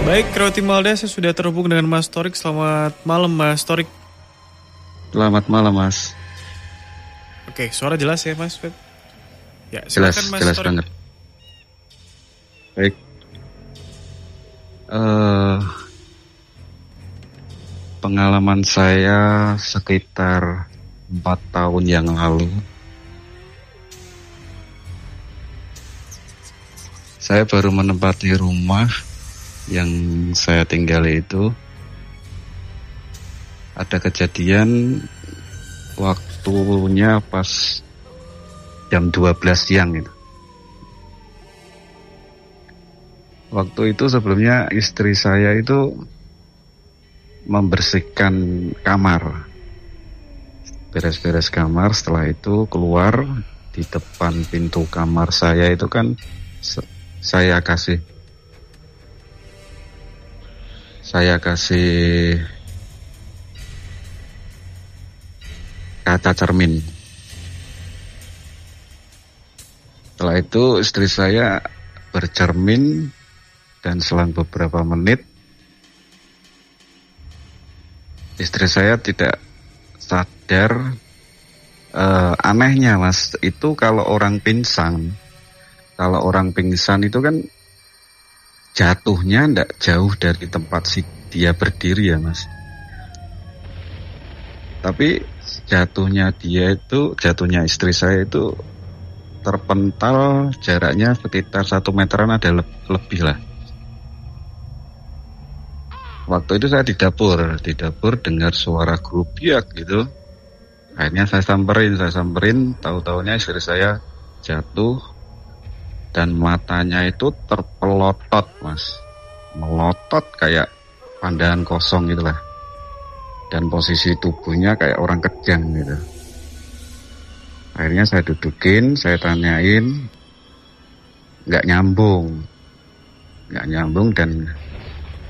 Baik, Roti Malda, saya sudah terhubung dengan Mas Torik. Selamat malam, Mas Torik. Selamat malam, Mas. Oke, suara jelas ya, Mas? Ya, jelas, silakan, Mas jelas Torik. banget. Baik. Pengalaman saya sekitar 4 tahun yang lalu. Saya baru menempati rumah yang saya tinggali itu. Ada kejadian waktunya pas jam 12 siang itu. Waktu itu sebelumnya istri saya itu membersihkan kamar, beres-beres kamar. Setelah itu keluar, di depan pintu kamar saya itu kan saya kasih kaca cermin. Setelah itu istri saya bercermin dan selang beberapa menit istri saya tidak sadar. Anehnya, Mas, itu kalau orang pingsan itu kan jatuhnya tidak jauh dari tempat dia berdiri ya, Mas. Tapi jatuhnya istri saya itu terpental, jaraknya sekitar 1 meteran ada lebih lah. Waktu itu saya di dapur dengar suara gerubiak gitu. Akhirnya saya samperin, tahu-taunya istri saya jatuh dan matanya itu terpelotot, Mas. Melotot kayak pandangan kosong gitu lah. Dan posisi tubuhnya kayak orang kejang gitu. Akhirnya saya dudukin, saya tanyain, nggak nyambung dan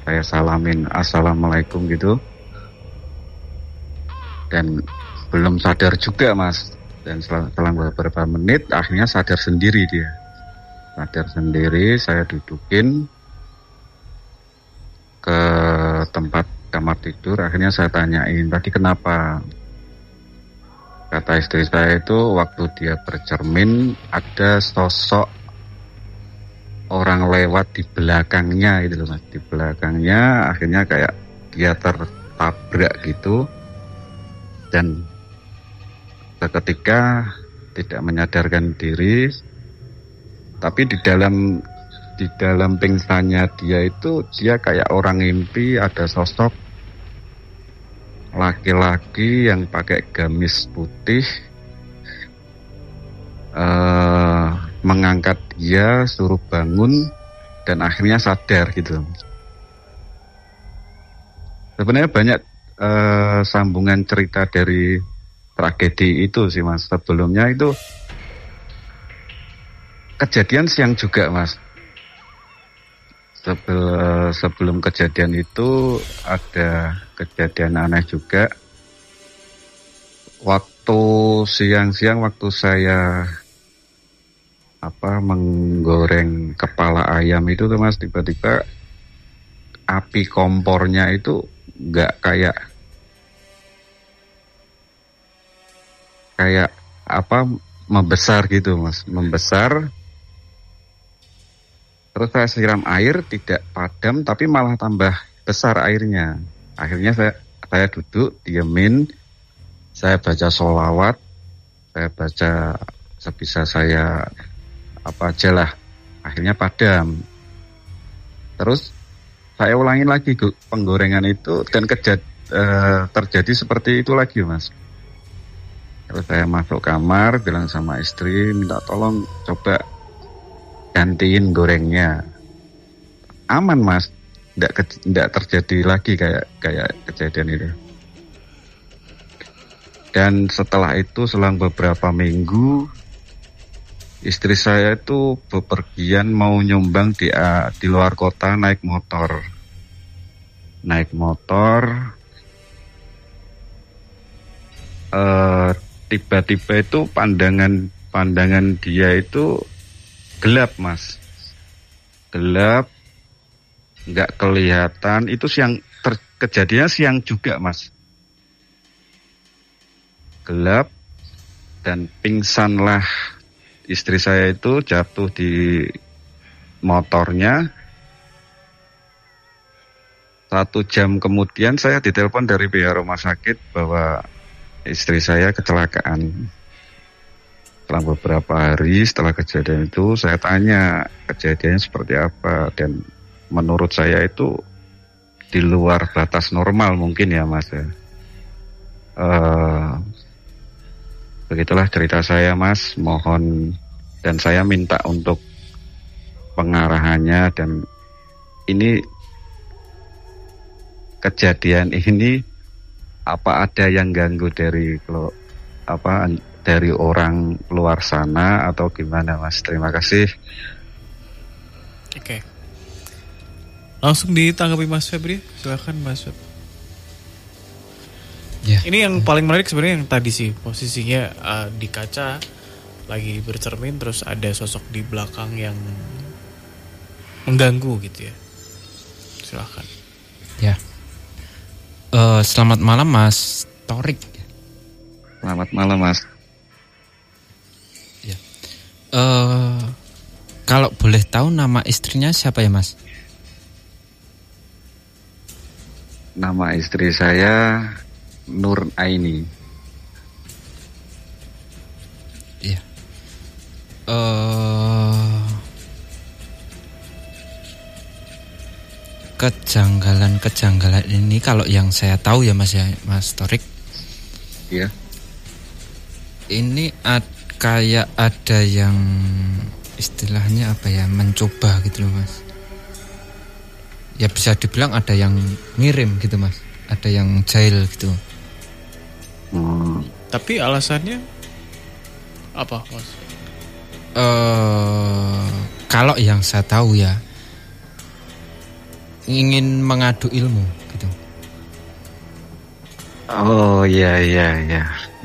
saya salamin assalamualaikum gitu. Dan belum sadar juga, Mas. Dan setelah beberapa menit akhirnya sadar sendiri dia. Saya dudukin ke tempat kamar tidur. Akhirnya saya tanyain, tadi kenapa? Kata istri saya itu waktu dia bercermin ada sosok orang lewat di belakangnya gitu loh, Mas. Di belakangnya akhirnya kayak dia tertabrak gitu dan seketika tidak menyadarkan diri. Tapi di dalam pingsannya dia kayak orang mimpi, ada sosok laki-laki yang pakai gamis putih mengangkat dia, suruh bangun dan akhirnya sadar gitu. Sebenarnya banyak sambungan cerita dari tragedi itu sih, Mas. Sebelumnya itu kejadian siang juga, Mas. Sebelum kejadian itu ada kejadian aneh juga. Waktu siang-siang, waktu saya menggoreng kepala ayam itu tuh, Mas, tiba-tiba api kompornya itu nggak kayak membesar gitu, Mas, membesar. Terus saya siram air, tidak padam, tapi malah tambah besar airnya. Akhirnya saya duduk, diemin, saya baca sholawat, saya baca sebisa saya apa aja lah. Akhirnya padam. Terus saya ulangin lagi penggorengan itu dan terjadi seperti itu lagi, Mas. Terus saya masuk kamar, bilang sama istri, minta tolong coba gantiin gorengnya. Aman, Mas, tidak terjadi lagi kayak kejadian itu. Dan setelah itu selang beberapa minggu istri saya itu bepergian mau nyumbang di luar kota naik motor. Tiba-tiba itu pandangan dia itu gelap, Mas. Gelap. nggak kelihatan. Itu kejadiannya siang juga, Mas. Gelap dan pingsanlah istri saya itu, jatuh di motornya. 1 jam kemudian saya ditelepon dari pihak rumah sakit bahwa istri saya kecelakaan. Setelah beberapa hari setelah kejadian itu, saya tanya kejadiannya seperti apa, dan menurut saya itu di luar batas normal mungkin ya, Mas ya. Begitulah cerita saya, Mas. Mohon, dan saya minta untuk pengarahannya. Dan ini kejadian ini apa ada yang ganggu dari dari orang luar sana atau gimana, Mas? Terima kasih. Oke. Langsung ditanggapi Mas Febri, silakan Mas Febri. Ya. Ini yang paling menarik sebenarnya yang tadi sih, posisinya di kaca lagi bercermin, terus ada sosok di belakang yang mengganggu gitu ya. Silakan. Ya. Selamat malam Mas Torik. Selamat malam, Mas. Ya. Kalau boleh tahu nama istrinya siapa ya, Mas? Nama istri saya Nur Aini. Iya. Kejanggalan ini kalau yang saya tahu ya Mas Torik. Iya. Ini kayak ada yang istilahnya apa ya, mencoba gitu loh Mas. Ya bisa dibilang ada yang ngirim gitu Mas, ada yang jahil gitu. Tapi alasannya apa Mas? Kalau yang saya tahu ya, ingin mengadu ilmu gitu. Oh iya.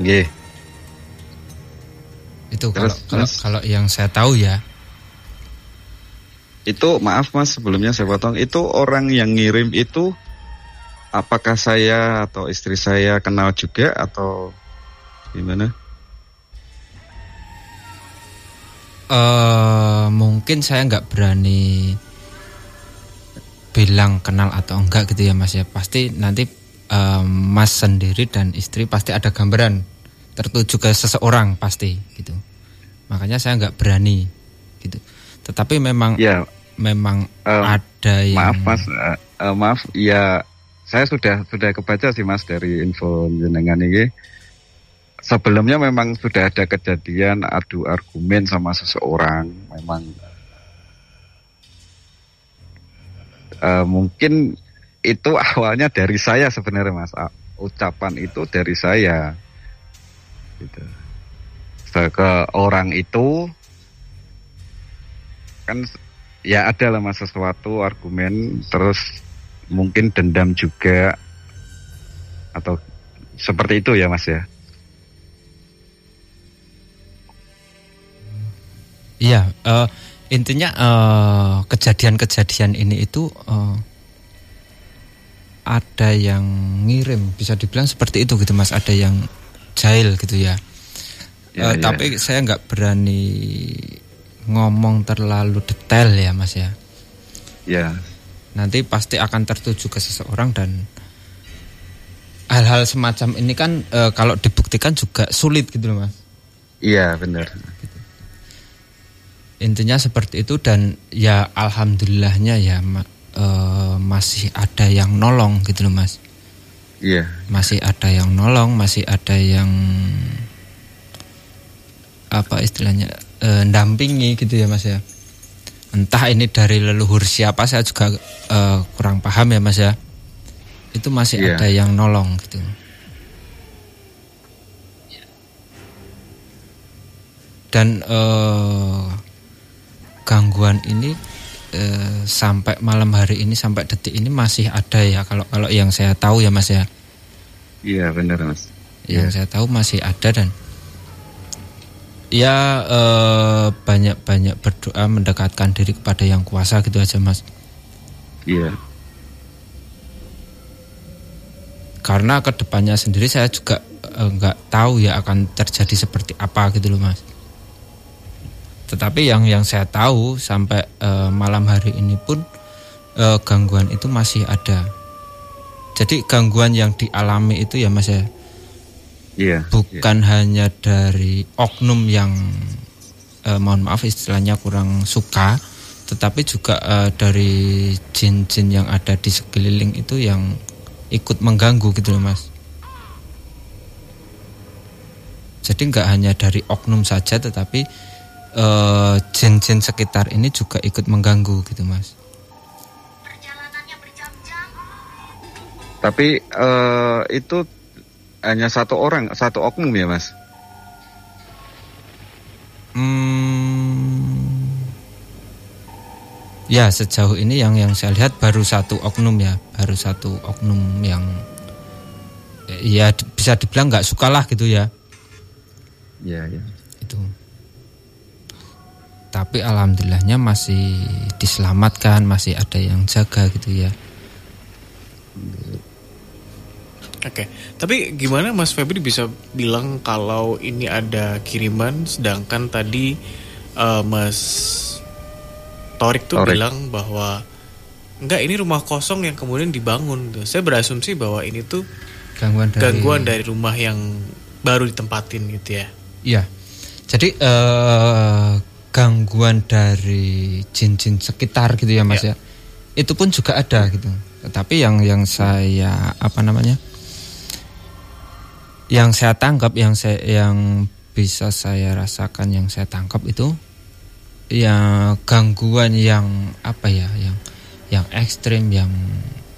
Nggih. Itu kalau yang saya tahu ya. Itu maaf Mas, sebelumnya saya potong. Itu orang yang ngirim itu apakah saya atau istri saya kenal juga atau gimana? Mungkin saya nggak berani bilang kenal atau enggak gitu ya Mas ya. Pasti nanti Mas sendiri dan istri pasti ada gambaran tertuju ke seseorang pasti gitu. Makanya saya nggak berani gitu. Tetapi memang ya, memang ada yang maaf Mas, maaf ya, saya sudah kebaca sih Mas dari info jenengan ini. Sebelumnya memang sudah ada kejadian adu argumen sama seseorang. Memang mungkin itu awalnya dari saya sebenarnya Mas. Ucapan itu dari saya gitu. Ke orang itu kan ya ada lah Mas sesuatu argumen, terus mungkin dendam juga atau seperti itu ya Mas ya. Iya, intinya kejadian-kejadian ini itu ada yang ngirim, bisa dibilang seperti itu gitu Mas, ada yang jahil gitu ya. Tapi saya nggak berani ngomong terlalu detail ya Mas ya. Ya. Nanti pasti akan tertuju ke seseorang, dan hal-hal semacam ini kan kalau dibuktikan juga sulit gitu loh Mas. Iya benar. Intinya seperti itu, dan ya alhamdulillahnya ya masih ada yang nolong gitu loh Mas. Iya. Masih ada yang nolong, masih ada yang apa istilahnya dampingi gitu ya Mas ya. Entah ini dari leluhur siapa saya juga kurang paham ya Mas ya. Itu masih ada yang nolong gitu. Dan gangguan ini sampai malam hari ini, sampai detik ini masih ada ya, kalau yang saya tahu ya Mas ya. Iya benar Mas. Yang saya tahu masih ada, dan ya banyak-banyak berdoa, mendekatkan diri kepada yang kuasa gitu aja Mas. Iya. Karena kedepannya sendiri saya juga nggak tahu ya akan terjadi seperti apa gitu loh Mas. Tetapi yang saya tahu sampai malam hari ini pun gangguan itu masih ada. Jadi gangguan yang dialami itu ya Mas ya, bukan hanya dari oknum yang mohon maaf istilahnya kurang suka, tetapi juga dari jin-jin yang ada di sekeliling itu yang ikut mengganggu gitu loh Mas. Jadi nggak hanya dari oknum saja, tetapi jin-jin sekitar ini juga ikut mengganggu gitu Mas. Tapi itu hanya satu orang, satu oknum ya Mas? Ya sejauh ini yang saya lihat baru satu oknum ya, baru satu oknum yang ya bisa dibilang nggak suka lah gitu ya. Iya. Itu. Tapi alhamdulillahnya masih diselamatkan, masih ada yang jaga gitu ya. Oke, tapi gimana Mas Febri bisa bilang kalau ini ada kiriman, sedangkan tadi Mas Torik tuh bilang bahwa enggak, ini rumah kosong yang kemudian dibangun. Saya berasumsi bahwa ini tuh gangguan dari rumah yang baru ditempatin gitu ya. Iya. Jadi gangguan dari jin-jin sekitar gitu ya Mas ya. Itu pun juga ada gitu. Tetapi yang saya yang saya tangkap, yang bisa saya rasakan, yang saya tangkap itu ya gangguan yang yang ekstrim, yang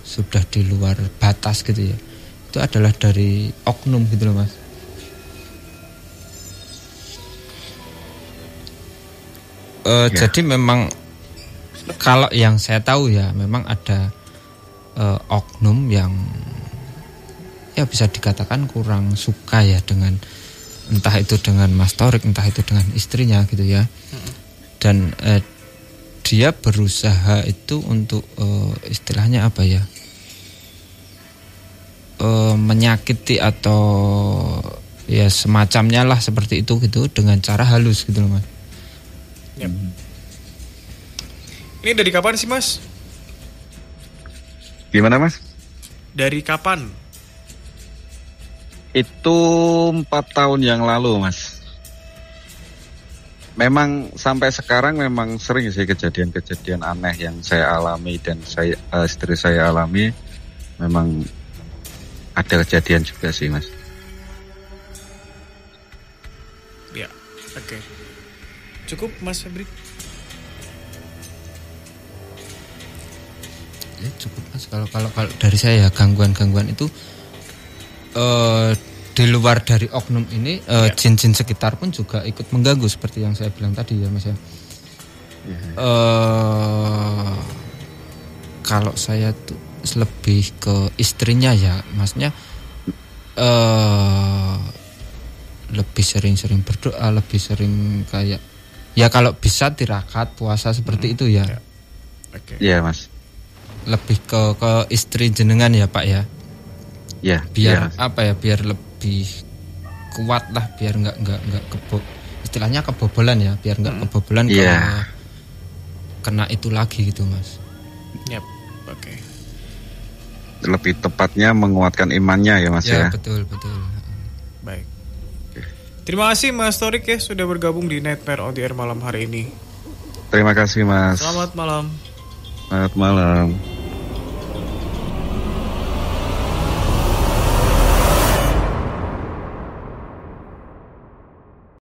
sudah di luar batas gitu ya. Itu adalah dari oknum gitu loh Mas. Jadi memang kalau yang saya tahu ya memang ada oknum yang ya bisa dikatakan kurang suka ya dengan entah itu dengan Mas Torik, entah itu dengan istrinya gitu ya. Dan dia berusaha itu untuk istilahnya menyakiti atau ya semacamnya lah seperti itu gitu dengan cara halus gitu loh Mas. Yep. Ini dari kapan sih Mas? Gimana Mas? Dari kapan? Itu 4 tahun yang lalu Mas. Memang sampai sekarang memang sering sih kejadian-kejadian aneh yang saya alami dan istri saya alami. Memang ada kejadian juga sih Mas. Ya, oke. Cukup Mas Febri? Ya cukup Mas. Kalau dari saya ya gangguan itu di luar dari oknum ini jin-jin sekitar pun juga ikut mengganggu seperti yang saya bilang tadi ya Mas ya. Kalau saya tuh lebih ke istrinya ya, maksudnya lebih sering-sering berdoa, lebih sering kayak ya kalau bisa tirakat, puasa seperti itu ya. Iya Mas. Lebih ke istri jenengan ya Pak ya. Ya. Biar biar lebih kuat lah, biar nggak istilahnya kebobolan ya, biar nggak kebobolan kena itu lagi gitu Mas. Yap, oke. Lebih tepatnya menguatkan imannya ya Mas ya. Betul. Baik. Terima kasih Mas Torik ya sudah bergabung di Nightmare on the Air malam hari ini. Terima kasih Mas. Selamat malam. Selamat malam.